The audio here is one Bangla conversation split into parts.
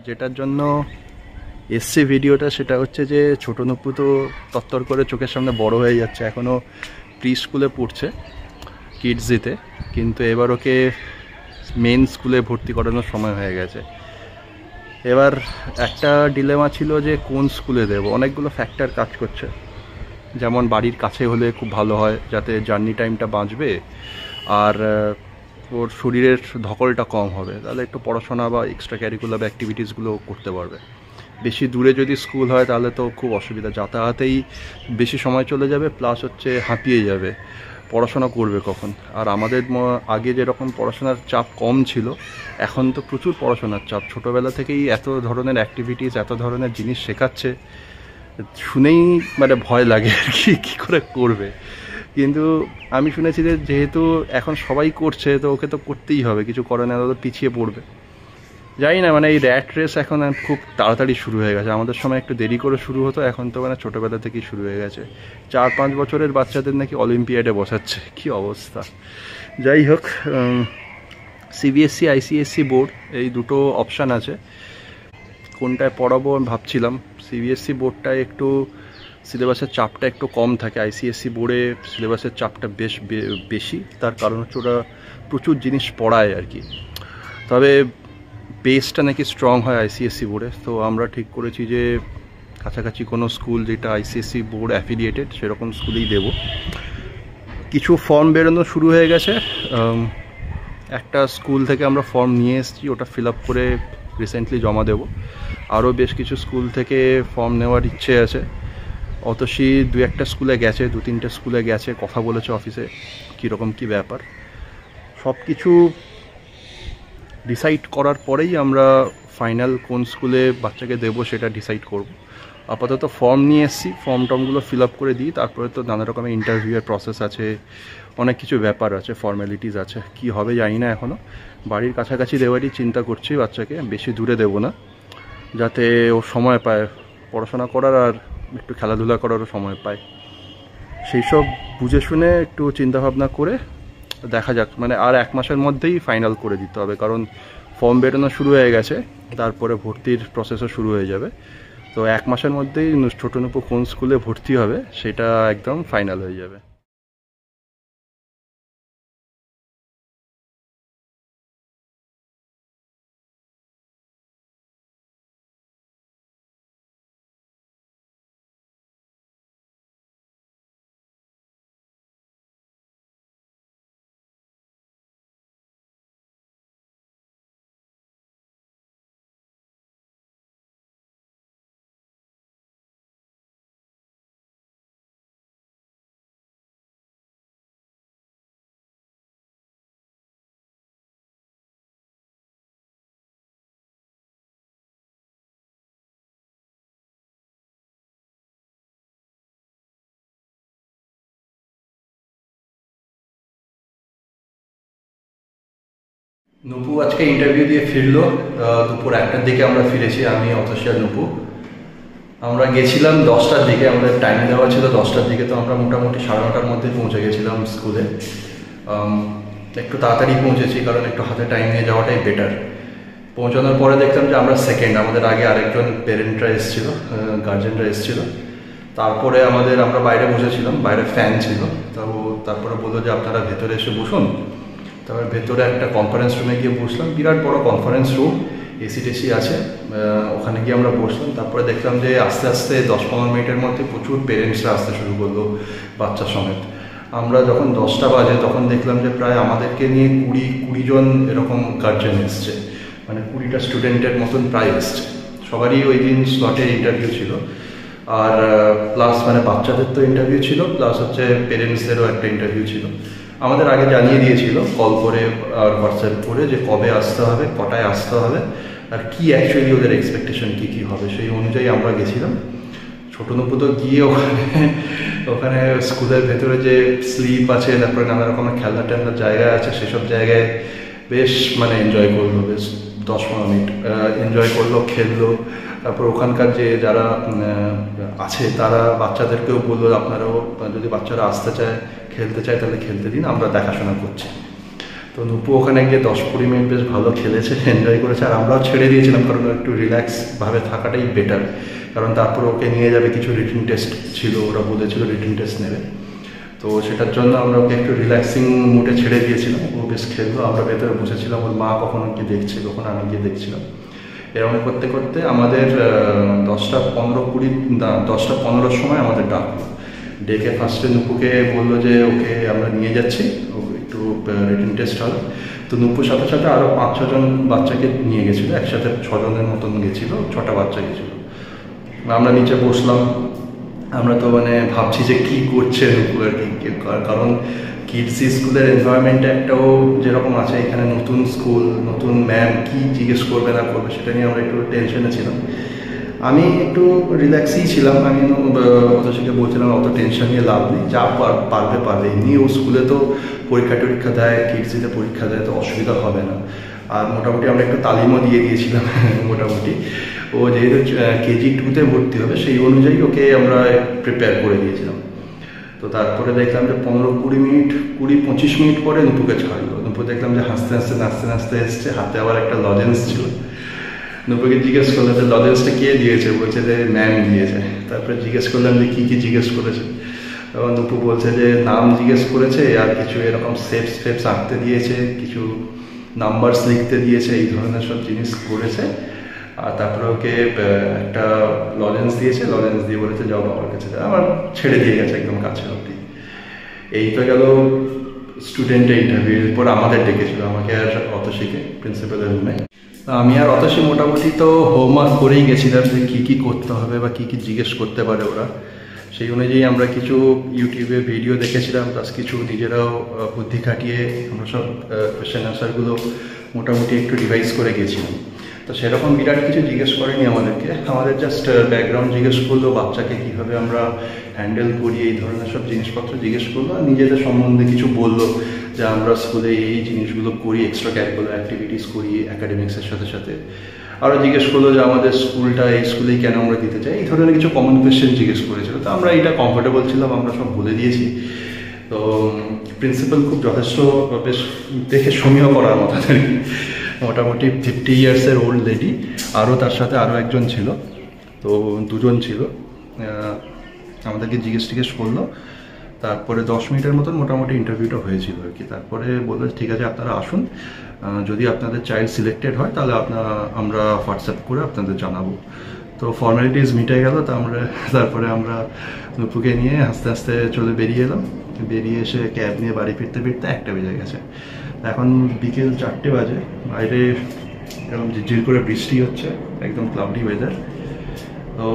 যেটার জন্য এসছে ভিডিওটা সেটা হচ্ছে যে ছোট নূপু তো তত্তর করে চোখের সামনে বড় হয়ে যাচ্ছে, এখনও প্রি স্কুলে পড়ছে কিডসিতে, কিন্তু এবার ওকে মেন স্কুলে ভর্তি করানোর সময় হয়ে গেছে। এবার একটা ডিলেমা ছিল যে কোন স্কুলে দেবো, অনেকগুলো ফ্যাক্টর কাজ করছে। যেমন বাড়ির কাছে হলে খুব ভালো হয়, যাতে জার্নি টাইমটা বাঁচবে আর ওর শরীরের ধকলটা কম হবে, তাহলে একটু পড়াশোনা বা এক্সট্রা ক্যারিকুলার অ্যাক্টিভিটিসগুলো করতে পারবে। বেশি দূরে যদি স্কুল হয় তাহলে তো খুব অসুবিধা, যাতায়াতেই বেশি সময় চলে যাবে, প্লাস হচ্ছে হাঁপিয়ে যাবে, পড়াশোনা করবে কখন। আর আমাদের আগে যেরকম পড়াশোনার চাপ কম ছিল, এখন তো প্রচুর পড়াশোনার চাপ, ছোটোবেলা থেকেই এত ধরনের অ্যাক্টিভিটিস, এত ধরনের জিনিস শেখাচ্ছে, শুনেই মানে ভয় লাগে আর কি, কী করে করবে। কিন্তু আমি শুনেছি যে যেহেতু এখন সবাই করছে তো ওকে তো করতেই হবে, কিছু করে না তো পিছিয়ে পড়বে। জানি না, মানে এই র্যাট রেস এখন খুব তাড়াতাড়ি শুরু হয়ে গেছে, আমাদের সময় একটু দেরি করে শুরু হতো, এখন তো মানে ছোটোবেলা থেকেই শুরু হয়ে গেছে। 4-5 বছরের বাচ্চাদের নাকি অলিম্পিয়াডে বসাচ্ছে, কি অবস্থা। যাই হোক, সিবিএসসি আইসিএসসি বোর্ড এই দুটো অপশান আছে, কোনটায় পড়াবো আমি ভাবছিলাম। সিবিএসসি বোর্ডটায় একটু সিলেবাসের চাপটা একটু কম থাকে, আইসিএসসি বোর্ডে সিলেবাসের চাপটা বেশি, তার কারণ হচ্ছে ওরা প্রচুর জিনিস পড়ায় আর কি। তবে বেসটা নাকি স্ট্রং হয় আইসিএসসি বোর্ডে, তো আমরা ঠিক করেছি যে কাছাকাছি কোনো স্কুল যেটা আইসিএসসি বোর্ড অ্যাফিলিয়েটেড সেরকম স্কুলেই দেব। কিছু ফর্ম বেরোনো শুরু হয়ে গেছে, একটা স্কুল থেকে আমরা ফর্ম নিয়ে এসেছি, ওটা ফিল আপ করে রিসেন্টলি জমা দেব। আরও বেশ কিছু স্কুল থেকে ফর্ম নেওয়ার ইচ্ছে আছে, অতসী 2-1টা স্কুলে গেছে, 2-3টে স্কুলে গেছে, কথা বলেছে অফিসে কীরকম কী ব্যাপার। সব কিছু ডিসাইড করার পরেই আমরা ফাইনাল কোন স্কুলে বাচ্চাকে দেবো সেটা ডিসাইড করব। আপাতত ফর্ম নিয়ে এসেছি, ফর্মগুলো ফিল আপ করে দিই, তারপরে তো নানা রকমের ইন্টারভিউয়ের প্রসেস আছে, অনেক কিছু ব্যাপার আছে, ফর্ম্যালিটিস আছে, কি হবে জানি না এখনও। বাড়ির কাছাকাছি দেওয়ারই চিন্তা করছি বাচ্চাকে, বেশি দূরে দেবো না, যাতে ও সময় পায় পড়াশোনা করার আর একটু খেলাধুলা করারও সময় পায়। সেই সব বুঝে শুনে একটু চিন্তাভাবনা করে দেখা যাক, মানে আর 1 মাসের মধ্যেই ফাইনাল করে দিতে হবে, কারণ ফর্ম বেরোনো শুরু হয়ে গেছে, তারপরে ভর্তির প্রসেসও শুরু হয়ে যাবে। তো 1 মাসের মধ্যেই ছোট নূপু কোন স্কুলে ভর্তি হবে সেটা একদম ফাইনাল হয়ে যাবে। নূপু আজকে ইন্টারভিউ দিয়ে ফিরলো, দুপুর 1টার দিকে আমরা ফিরেছি, আমি অতসী আর নূপু। আমরা গেছিলাম 10টার দিকে, আমাদের টাইম দেওয়া ছিল 10টার দিকে, তো আমরা মোটামুটি 9:30টার মধ্যে পৌঁছে গেছিলাম স্কুলে। একটু তাড়াতাড়ি পৌঁছেছি কারণ একটু হাতে টাইম নিয়ে যাওয়াটাই বেটার। পৌঁছানোর পরে দেখলাম যে আমরা সেকেন্ড, আমাদের আগে আরেকজন পেরেন্টরা এসেছিলো, গার্জেনরা এসেছিলো। তারপরে আমরা বাইরে বসেছিলাম, বাইরে ফ্যান ছিল, তারপরে বললো যে আপনারা ভেতরে এসে বসুন। তারপরে ভেতরে একটা কনফারেন্স রুমে গিয়ে বসলাম, বিরাট বড় কনফারেন্স রুম, এসি টেসি আছে, ওখানে গিয়ে আমরা বসলাম। তারপরে দেখলাম যে আস্তে আস্তে 10-15 মিনিটের মধ্যে প্রচুর পেরেন্টসরা আসতে শুরু করলো, বাচ্চা সমেত। আমরা যখন 10টা বাজে তখন দেখলাম যে প্রায় আমাদেরকে নিয়ে 20 জন এরকম গার্জেন এসছে, মানে 20টা স্টুডেন্টের মতন প্রায় এসছে। সবারই ওই দিন স্লটের ইন্টারভিউ ছিল, আর প্লাস মানে বাচ্চাদের তো ইন্টারভিউ ছিল, প্লাস হচ্ছে পেরেন্টসদেরও একটা ইন্টারভিউ ছিল। আমাদের আগে জানিয়ে দিয়েছিল কল করে আর হোয়াটসঅ্যাপ করে যে কবে আসতে হবে, কটায় আসতে হবে, আর কি অ্যাকচুয়ালি ওদের এক্সপেকটেশন কী হবে, সেই অনুযায়ী আমরা গেছিলাম। ছোটো নূপু তো গিয়ে ওখানে স্কুলের ভেতরে যে স্লিপ আছে, তারপরে নানা রকমের খেলনা টেলনার জায়গা আছে, সেসব জায়গায় বেশ মানে এনজয় করলো, বেশ 10-15 মিনিট এনজয় করলো, খেললো। তারপর ওখানকার যে যারা আছে তারা বাচ্চাদেরকেও বললো আপনারাও যদি বাচ্চারা আসতে চায়, খেলতে চায়, তাহলে খেলতে দিন, আমরা দেখাশোনা করছি। তো নুপু ওখানে গিয়ে 10-20 মিনিট বেশ ভালো খেলেছে, এনজয় করেছে, আর আমরাও ছেড়ে দিয়েছিলাম কারণ একটু রিল্যাক্সভাবে থাকাটাই বেটার। কারণ তারপর ওকে নিয়ে যাবে, কিছু রিটিন টেস্ট ছিল, ওরা বলেছিল রিটিন টেস্ট নেবে, তো সেটার জন্য আমরা ওকে একটু রিল্যাক্সিং মুডে ছেড়ে দিয়েছিলাম। ও বেশ খেললো, আমরা ভেতরে বসেছিলাম, ওর মা কখনো গিয়ে দেখছে, কখনো আমি গিয়ে দেখছিলাম। এরকম করতে করতে আমাদের 10:15 সময় আমাদের ডাকলো। ডেকে ফার্স্টে নুপুকে বললো যে ওকে আমরা নিয়ে যাচ্ছি, ও একটু রিটিন টেস্ট হবে। তো নুপুর সাথে সাথে আরও 5-6 জন বাচ্চাকে নিয়ে গেছিলো, একসাথে 6 জনের মতন গেছিলো, 6টা বাচ্চা গেছিলো। আমরা নিচে বসলাম, আমরা তো মানে ভাবছি যে কী করছে নুপু আর কি, কারণ কিডসি স্কুলের এনভায়রনমেন্টটা একটাও যেরকম আছে, এখানে নতুন স্কুল, নতুন ম্যাম, কী জিজ্ঞেস করবে না করবে সেটা নিয়ে আমরা একটু টেনশনে ছিলাম। আমি একটু রিল্যাক্সই ছিলাম, আমি অতসীকে বলছিলাম অত টেনশন নিয়ে লাভ নেই, যা পারবে এমনি ও স্কুলে তো পরীক্ষা দেয়, কিডসিতে পরীক্ষা দেয়, তো অসুবিধা হবে না। আর মোটামুটি আমরা একটু তালিমও দিয়ে দিয়েছিলাম মোটামুটি। ও যেহেতু কেজি 2-তে ভর্তি হবে, সেই অনুযায়ী ওকে আমরা প্রিপেয়ার করে দিয়েছিলাম। তো তারপরে দেখলাম যে 20-25 মিনিট পরে নুপুকে ছাড়লো। নুপু দেখলাম যে হাসতে নাচতে এসছে, হাতে আবার একটা লজেন্স ছিল। নুপুকে জিজ্ঞেস করলাম যে লজেন্সটা কে দিয়েছে, বলছে যে ম্যাম দিয়েছে। তারপরে জিজ্ঞেস করলাম যে কী জিজ্ঞেস করেছে, তখন নুপু বলছে যে নাম জিজ্ঞেস করেছে, আর কিছু এরকম শেপস আঁকতে দিয়েছে, কিছু নাম্বারস লিখতে দিয়েছে, এই ধরনের সব জিনিস করেছে। আর তারপরে ওকে একটা লজেন্স দিয়েছে, লজেন্স দিয়ে বলেছে যাও বাবার কাছে, আমার ছেড়ে দিয়ে গেছে একদম কাছে অবধি। এই তো গেল স্টুডেন্টের ইন্টারভিউ। এরপর আমাদের ডেকেছিল, আমাকে আর অতসীকে, প্রিন্সিপালের রুমে। আমি আর অতসী মোটামুটি তো হোমওয়ার্ক করেই গেছিলাম যে কী করতে হবে বা কী জিজ্ঞেস করতে পারে ওরা। সেই অনুযায়ী আমরা কিছু ইউটিউবে ভিডিও দেখেছিলাম, প্লাস কিছু নিজেরাও বুদ্ধি খাটিয়ে আমরা সব কোয়েশ্চেন আনসারগুলো মোটামুটি একটু রিভাইজ করে গেছিলাম। তো সেরকম বিরাট কিছু জিজ্ঞেস করেনি আমাদেরকে, আমাদের জাস্ট ব্যাকগ্রাউন্ড জিজ্ঞেস করলো, বাচ্চাকে কীভাবে আমরা হ্যান্ডেল করি, এই ধরনের সব জিনিসপত্র জিজ্ঞেস করলো। আর নিজেদের সম্বন্ধে কিছু বললো যে আমরা স্কুলে এই জিনিসগুলো করি, এক্সট্রা ক্যারিকুলার অ্যাক্টিভিটিস করি অ্যাকাডেমিক্সের সাথে সাথে। আরও জিজ্ঞেস করলো যে আমাদের স্কুলটা এই স্কুলেই কেন আমরা দিতে চাই, এই ধরনের কিছু কমন কোয়েশ্চেন জিজ্ঞেস করেছিল। তো আমরা এটা কমফোর্টেবল ছিলাম, আমরা সব বলে দিয়েছি। তো প্রিন্সিপাল খুব যথেষ্ট বেশ দেখে সমীহ করার মতো আর কি, মোটামুটি 50 ইয়ার্সের ওল্ড লেডি, আরও তার সাথে আরও একজন ছিল, তো 2 জন ছিল। আমাদেরকে জিজ্ঞেস করলো। তারপরে 10 মিনিটের মতন মোটামুটি ইন্টারভিউটা হয়েছিল আর কি। তারপরে বললো ঠিক আছে আপনারা আসুন, যদি আপনাদের চাইল্ড সিলেক্টেড হয় তাহলে আমরা হোয়াটসঅ্যাপ করে আপনাদের জানাবো। তো ফর্মালিটিস মিটে গেল। তারপরে আমরা নুপুকে নিয়ে আস্তে বেরিয়ে এলাম। বেরিয়ে এসে ক্যাব নিয়ে বাড়ি ফিরতে 1টা বেজে গেছে। এখন বিকেল 4টে বাজে, বাইরে এরকম ঝিরঝির করে বৃষ্টি হচ্ছে, একদম ক্লাউডি ওয়েদার। তো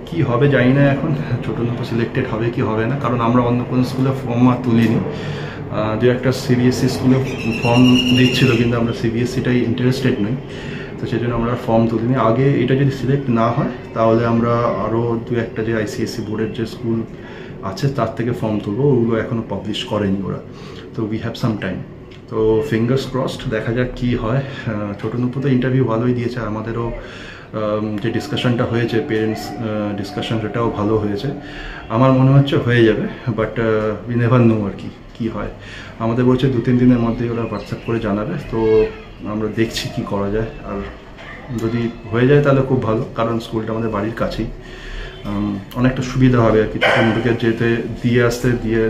কী হবে জানি না এখন, ছোটো নুপু সিলেক্টেড হবে কি হবে না, কারণ আমরা অন্য কোনো স্কুলে ফর্ম আর তুলিনি। দু একটা সিবিএসসি স্কুলে ফর্ম দিচ্ছিল, কিন্তু আমরা সিবিএসসিটাই ইন্টারেস্টেড নই, তো সেই জন্য আমরা ফর্ম তুলিনি। আগে এটা যদি সিলেক্ট না হয় তাহলে আমরা আরও 2-একটা যে আইসিএসসি বোর্ডের যে স্কুল আছে তার থেকে ফর্ম তুলবো, ওগুলো এখনও পাবলিশ করেনি ওরা। তো উই হ্যাভ সাম টাইম। তো ফিঙ্গার্স ক্রসড, দেখা যাক কী হয়। ছোটো নুপু তো ইন্টারভিউ ভালোই দিয়েছে, আমাদেরও যে ডিসকাশনটা হয়েছে, পেরেন্টস ডিসকাশন, সেটাও ভালো হয়েছে। আমার মনে হচ্ছে হয়ে যাবে, বাট উই নেভার নো আর কি হয়। আমাদের বলছে 2-3 দিনের মধ্যেই ওরা হোয়াটসঅ্যাপ করে জানাবে। তো আমরা দেখছি কি করা যায়, আর যদি হয়ে যায় তাহলে খুব ভালো, কারণ স্কুলটা আমাদের বাড়ির কাছেই, অনেকটা সুবিধা হবে আর কি। ছোটোকে যেতে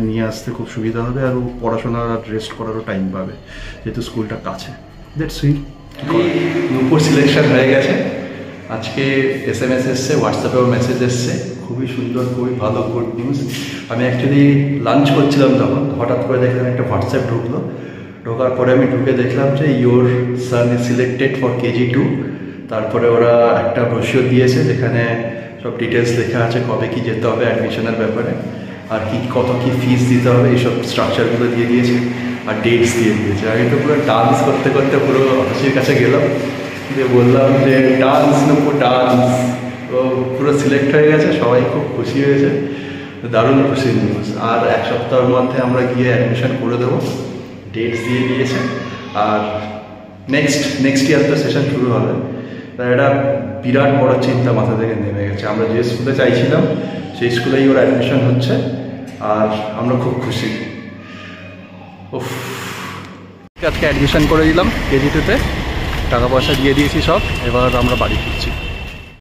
নিয়ে আসতে খুব সুবিধা হবে, আর ও পড়াশোনার আর রেস্ট করারও টাইম পাবে, যেহেতু স্কুলটা কাছে। That's it. নুপুর সিলেকশন হয়ে গেছে। আজকে SMS এসছে, হোয়াটসঅ্যাপেও মেসেজ এসছে, খুবই সুন্দর, খুবই ভালো, গুড নিউজ। আমি অ্যাকচুয়ালি লাঞ্চ করছিলাম, তখন হঠাৎ করে দেখলাম একটা হোয়াটসঅ্যাপ ঢোকার পরে আমি ঢুকে দেখলাম যে your son is selected for KG 2। তারপরে ওরা একটা ব্রোশিওর দিয়েছে যেখানে সব ডিটেলস লেখা আছে, কবে কি যেতে হবে অ্যাডমিশনের ব্যাপারে, আর কত কি ফিস দিতে হবে, এইসব স্ট্রাকচারগুলো দিয়ে দিয়েছে, আর ডেটস দিয়ে দিয়েছে। আমি তো পুরো ডান্স করতে পুরো অতসীর কাছে গেলাম, দিয়ে বললাম যে ডান্স তো পুরো সিলেক্ট হয়ে গেছে, সবাই খুব খুশি হয়েছে, দারুণ খুশি নিউজ। আর 1 সপ্তাহের মধ্যে আমরা গিয়ে অ্যাডমিশন করে দেবো, ডেটস দিয়ে দিয়েছে। আর নেক্সট ইয়ার তো সেশন শুরু হবে। তাই এটা বিরাট বড় চিন্তা মাথা থেকে নেমে গেছে। আমরা যে স্কুলে চাইছিলাম সেই স্কুলেই ওর অ্যাডমিশন হচ্ছে, আর আমরা খুব খুশি। উফ। আজকে অ্যাডমিশন করে দিলাম কেজি2-তে, টাকা পয়সা দিয়ে দিয়েছি সব, এবার আমরা বাড়ি ফিরছি।